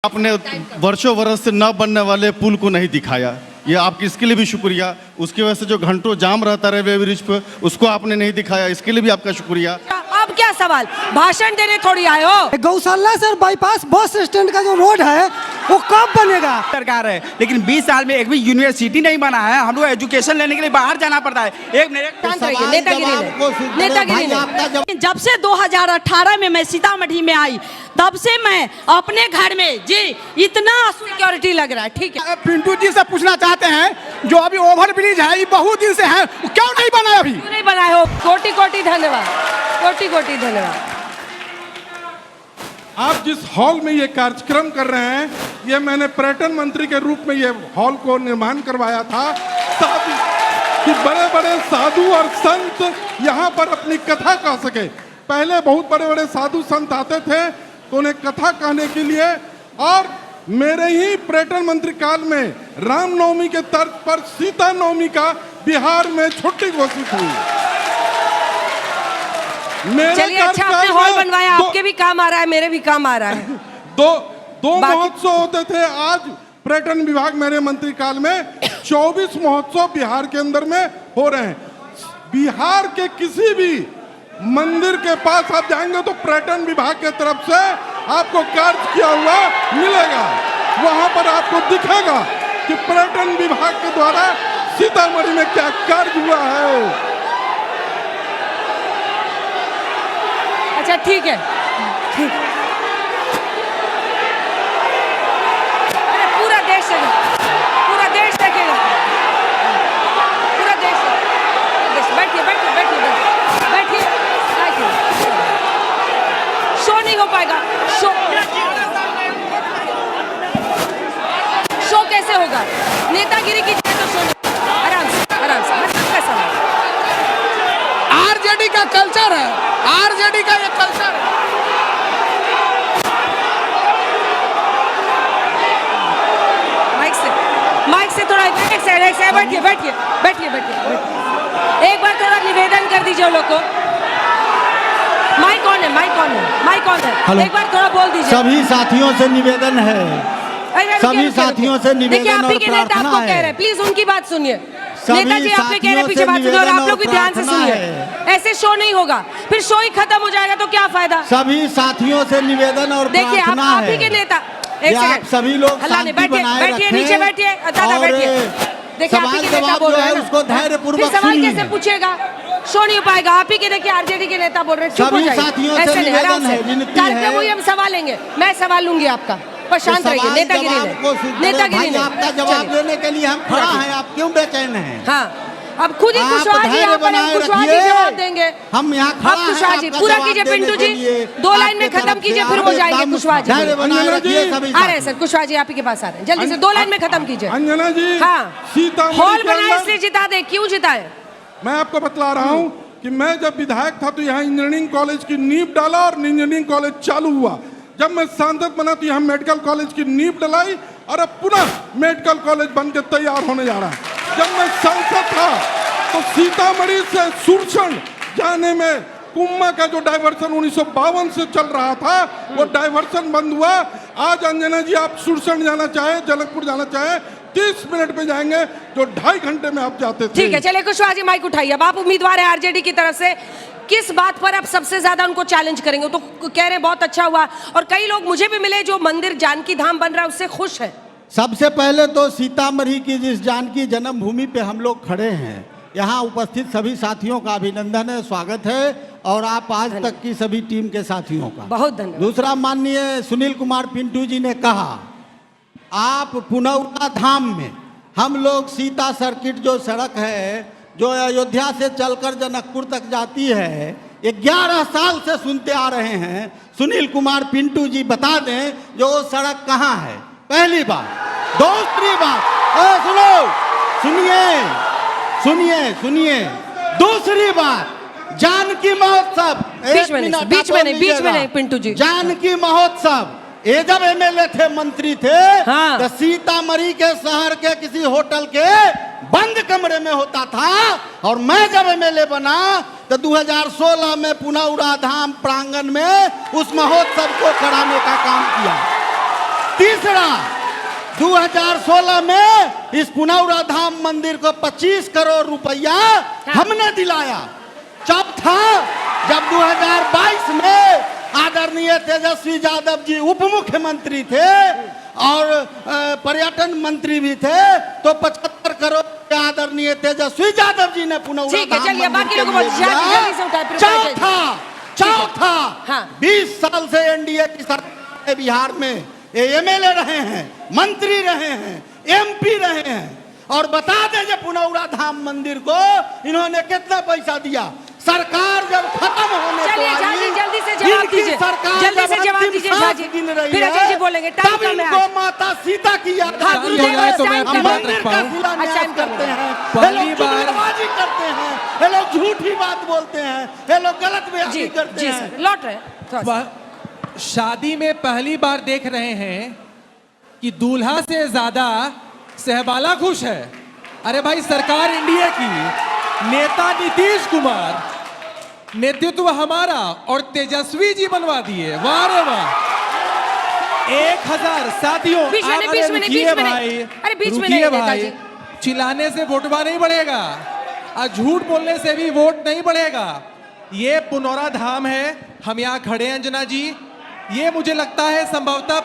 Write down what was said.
आपने वर्षों वर्ष से न बनने वाले पुल को नहीं दिखाया, ये आपकी इसके लिए भी शुक्रिया। उसकी वजह से जो घंटों जाम रहता रेलवे ब्रिज पे, उसको आपने नहीं दिखाया, इसके लिए भी आपका शुक्रिया। अब क्या सवाल, भाषण देने थोड़ी आए हो। गौशाला सर बाईपास बस स्टैंड का जो रोड है वो कब बनेगा? सरकार है, लेकिन 20 साल में एक भी यूनिवर्सिटी नहीं बना है। हम लोग एजुकेशन लेने के लिए बाहर जाना पड़ता है। नेतागिरी जब से 2018 में मैं सीतामढ़ी में आई, तब से मैं अपने घर में जी इतना सिक्योरिटी लग रहा है। ठीक है, पिंटू जी से पूछना चाहते हैं, जो अभी ओवर ब्रिज है ये बहुत दिन से है, क्यों नहीं बना? अभी नहीं बनाए हो। कोटि कोटि धन्यवाद, कोटि कोटि धन्यवाद। आप जिस हॉल में ये कार्यक्रम कर रहे हैं, ये मैंने पर्यटन मंत्री के रूप में ये हॉल को निर्माण करवाया था ताकि कि बड़े बड़े साधु और संत यहाँ पर अपनी कथा कह सके। पहले बहुत बड़े बड़े साधु संत आते थे तो उन्हें कथा कहने के लिए, और मेरे ही पर्यटन मंत्री काल में रामनवमी के तर्ज पर सीता नवमी का बिहार में छुट्टी घोषित हुई। चलिए अच्छा, आपने हॉल बनवाया, आपके भी काम आ रहा है, मेरे भी काम आ रहा है। दो महोत्सव होते थे। आज पर्यटन विभाग मेरे मंत्री काल में 24 महोत्सव बिहार के अंदर में हो रहे हैं। बिहार के किसी भी मंदिर के पास आप जाएंगे तो पर्यटन विभाग के तरफ से आपको कार्य किया हुआ मिलेगा। वहां पर आपको दिखेगा कि पर्यटन विभाग के द्वारा सीतामढ़ी में क्या कार्य हुआ है। अच्छा ठीक है, ठीक। अरे पूरा देश देखेगा, पूरा देश देखेगा, पूरा देश। बैठिए बैठिए बैठिए बैठिए बैठिए। शो नहीं हो पाएगा। शो कैसे होगा? नेतागिरी की तो शो नहीं। आराम से आराम से। आरजेडी का कल्चर है, आरजेडी का ये कल्चर है। माइक से थोड़ा एक साइड बैठिए बैठिए बैठिए बैठिए। एक बार थोड़ा निवेदन कर दीजिए लोग को। माइक कौन है? माइक कौन है? माइक कौन है? एक बार थोड़ा बोल दीजिए। सभी साथियों से निवेदन है, सभी साथियों से निवेदन और प्रार्थना है। प्लीज उनकी बात सुनिए। नेताजी आपने कह रहे पीछे बात सुनिए, और आप लोग भी ध्यान से सुनिए। ऐसे शो नहीं होगा, फिर शो ही खत्म हो जाएगा तो क्या फायदा? सभी साथियों से निवेदन और देखिए, आप ही के नेता। एक सेकंड, सभी लोग शांति बनाए बैठिए, नीचे बैठिए, दादा बैठिए। देखिए, आप ही के नेता बोल रहे हैं, उसको धैर्यपूर्वक सवाल कैसे पूछेगा? शो नहीं हो पाएगा। आप ही के देखिए आरजेडी के नेता बोल रहे हैं, चुप हो जाइए। ऐसे नहीं, आराम से कार्यक्रम हुई, हम सवाल लेंगे, मैं सवाल लूंगी आपका, पर शांत रहिए। नेतागिरी नेतागिरी नहीं। आपका जवाब देने के लिए हम खड़ा हैं, आप क्यों बेचैन हैं? हाँ, अब खुद ही कुशवाहा जी जवाब देंगे। हम यहाँ खड़ा हैं, कुशवाहा जी पूरा कीजिए। पिंटू जी 2 लाइन में खत्म कीजिए, फिर हो जाएंगे कुशवाहा जी। आ रहे सर, कुशवाहा जी आप ही के पास आ रहे हैं, जल्दी से 2 लाइन में खत्म कीजिए। अंजना जी, हाँ, हॉल बना इसलिए जिता दे। क्यों जिताए? मैं आपको बतला रहा हूँ कि मैं जब विधायक था तो यहाँ इंजीनियरिंग कॉलेज की नींव डाला और इंजीनियरिंग कॉलेज चालू हुआ। जब मैं सांसद बना तो यहाँ मेडिकल कॉलेज की नींव डलाई और अब पुनः मेडिकल कॉलेज बनकर तैयार होने जा रहा है। जब मैं सांसद था तो सीतामढ़ी से सुरसंड जाने में कुम्मा का जो डाइवर्सन 1952 से चल रहा था, वो डाइवर्सन बंद हुआ। आज अंजना जी आप सुरसंड जाना चाहे, जनकपुर जाना चाहे, 30 मिनट में जाएंगे जो 2.5 घंटे में आप जाते थे। ठीक है, चलिए कुशवाहा जी माइक उठाइए। अब आप उम्मीदवार है आरजेडी की तरफ से, किस बात पर आप सबसे ज्यादा उनको चैलेंज करेंगे? तो कह रहे बहुत अच्छा हुआ, और कई लोग मुझे भी मिले जो मंदिर जानकी धाम बन रहा है उससे खुश है। सबसे पहले तो सीतामढ़ी की जिस जानकी जन्मभूमि पे हम लोग खड़े हैं, यहाँ उपस्थित सभी साथियों का अभिनंदन है, स्वागत है, और आप आज तक की सभी टीम के साथियों का बहुत धन्यवाद। दूसरा, माननीय सुनील कुमार पिंटू जी ने कहा, आप पुनौरा धाम में हम लोग सीता सर्किट जो सड़क है जो अयोध्या से चलकर जनकपुर तक जाती है, 11 साल से सुनते आ रहे हैं। सुनील कुमार पिंटू जी बता दें जो सड़क कहाँ है, पहली बात। दूसरी बात, सुनो, सुनिए सुनिए सुनिए, दूसरी बात, जानकी महोत्सव, बीच में नहीं पिंटू जी। जानकी महोत्सव, ये जब एमएलए थे, मंत्री थे, हाँ। तो सीतामढ़ी के शहर के किसी होटल के बंद कमरे में होता था, और मैं जब एमएलए बना तो 2016 में पुनौरा धाम प्रांगण में उस महोत्सव को कराने का काम किया। तीसरा, 2016 में इस पुनौरा धाम मंदिर को 25 करोड़ रुपया हमने दिलाया। चौथा, जब 2022 में आदरणीय तेजस्वी यादव जी उप मुख्यमंत्री थे और पर्यटन मंत्री भी थे, तो 75 करोड़ आदरणीय तेजस्वी यादव जी ने पुनौरा ठीक है, धाम चलिए, मंदिर बाकी के लोगों को लिए जल्दी से उठाए, दिया। चौथा, हाँ। 20 साल से एनडीए की सरकार में बिहार में एमएलए रहे हैं, मंत्री रहे हैं, एमपी रहे हैं, और बता दें कि पुनौरा धाम मंदिर को इन्होंने कितना पैसा दिया। सरकार जब खत्म होने को चलिए, आई, जल्दी से जवाब इनकी दीजिए, सरकार जल्दी जब से जवाब अंतिम दीजिए सांस शाह जी। गिन रही फिर है, अजय जी बोलेंगे, टाइम तब कम है इनको आज। माता सीता की याद हाँ, आती गुरुदेव, है। तो मैं हम अपनी बात मंदिर रख का पाऊं। शिलान्यास अच्छा, करते हैं, पहली ये लोग बार- जुगलबाजी करते हैं, ये लोग झूठी बात बोलते हैं, ये लोग गलत बयानी जी करते जी हैं। सर, लौट रहे हैं थोड़ा सा। शादी में पहली बार देख रहे हैं कि दूल्हा से ज्यादा सहबाला खुश है। अरे भाई, सरकार इंडिया की, नेता नीतीश कुमार, नेतृत्व हमारा, और तेजस्वी जी बनवा दिए। वाह रे वाह। 1000 साथियों, बीच में आप नहीं, बीच में नहीं, रुकिए बीच में नहीं। भाई, अरे बीच में रुकिए नहीं, नेता भाई। जी। चिल्लाने से वोटवा नहीं बढ़ेगा और झूठ बोलने से भी वोट नहीं बढ़ेगा। ये पुनौरा धाम है, हम यहाँ खड़े हैं अंजना जी। ये मुझे लगता है संभवतः